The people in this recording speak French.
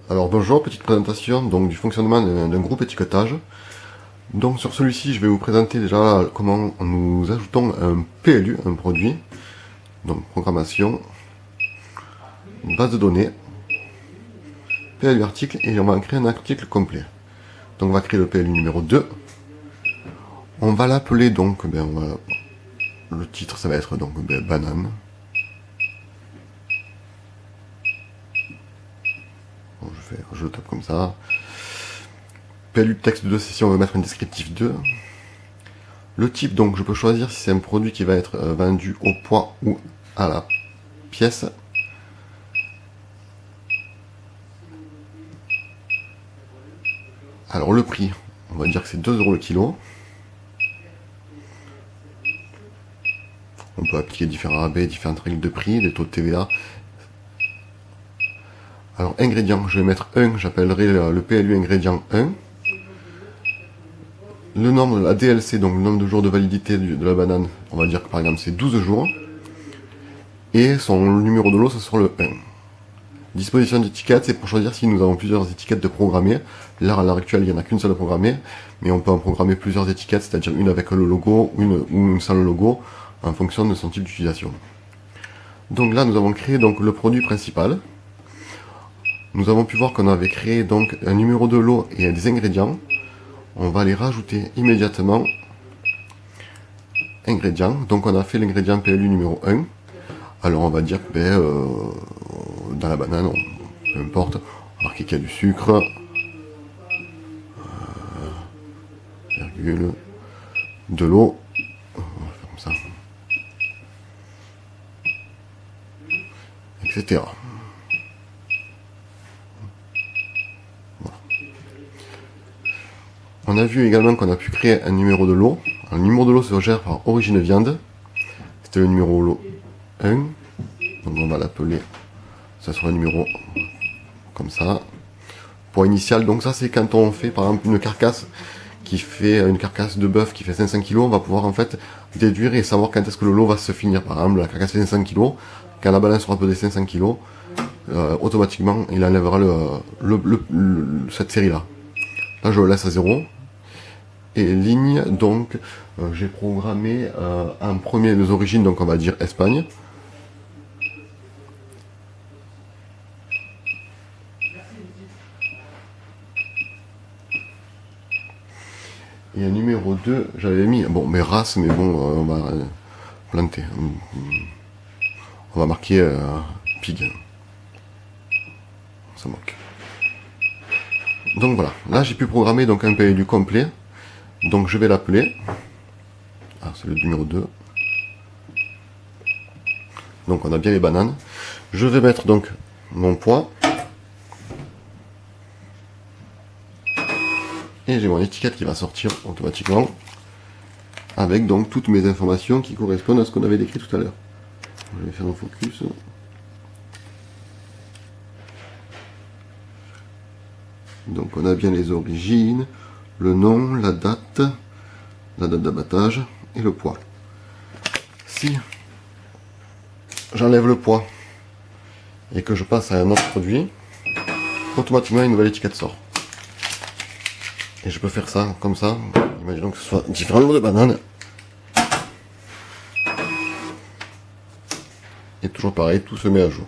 Alors bonjour, petite présentation donc du fonctionnement d'un groupe étiquetage. Donc sur celui-ci, je vais vous présenter déjà comment nous ajoutons un PLU, un produit, donc programmation, une base de données, PLU article, et on va créer un article complet. Donc on va créer le PLU numéro 2. On va l'appeler donc, le titre ça va être donc banane. Bon, je le tape comme ça. PLU texte 2, si on veut mettre un descriptif 2. Le type, donc je peux choisir si c'est un produit qui va être vendu au poids ou à la pièce. Alors le prix, on va dire que c'est 2 € le kilo. On peut appliquer différents rabais, différentes règles de prix, des taux de TVA. Alors ingrédients, je vais mettre 1, j'appellerai le PLU ingrédient 1. Le nombre, la DLC, donc le nombre de jours de validité de la banane, on va dire que par exemple c'est 12 jours. Et son numéro de lot, ce sera le 1. Disposition d'étiquette, c'est pour choisir si nous avons plusieurs étiquettes de programmer. Là, à l'heure actuelle, il n'y en a qu'une seule programmée, mais on peut en programmer plusieurs étiquettes, c'est-à-dire une avec le logo ou une sans le logo, en fonction de son type d'utilisation. Donc là, nous avons créé donc le produit principal. Nous avons pu voir qu'on avait créé donc un numéro de lot et des ingrédients. On va les rajouter immédiatement. Ingrédients. Donc on a fait l'ingrédient PLU numéro 1. Alors on va dire que dans la banane, peu importe, on va marquer qu'il y a du sucre, virgule, de l'eau, on va faire comme ça, etc. Voilà. On a vu également qu'on a pu créer un numéro de lot. Le numéro de lot se gère par origine viande. C'était le numéro lot 1. Donc on va l'appeler, ça sera le numéro comme ça. Pour initial, donc ça c'est quand on fait par exemple une carcasse qui fait une carcasse de bœuf qui fait 500 kg, on va pouvoir en fait déduire et savoir quand est-ce que le lot va se finir. Par exemple, la carcasse fait 500 kg, quand la balance sera pesée 500 kg, automatiquement il enlèvera cette série là. Là je le laisse à 0. Et ligne, donc j'ai programmé en premier les origines, donc on va dire Espagne. Et un numéro 2, j'avais mis, bon, mes races, mais bon, on va planter. On va marquer pig. Ça manque. Donc voilà, là j'ai pu programmer donc un PLU complet. Donc je vais l'appeler. Ah, c'est le numéro 2. Donc on a bien les bananes. Je vais mettre donc mon poids. Et j'ai mon étiquette qui va sortir automatiquement. Avec donc toutes mes informations qui correspondent à ce qu'on avait décrit tout à l'heure. Je vais faire un focus. Donc on a bien les origines, le nom, la date d'abattage et le poids. Si j'enlève le poids et que je passe à un autre produit, automatiquement une nouvelle étiquette sort. Et je peux faire ça comme ça. Imaginons que ce soit différents lots de bananes. Et toujours pareil, tout se met à jour.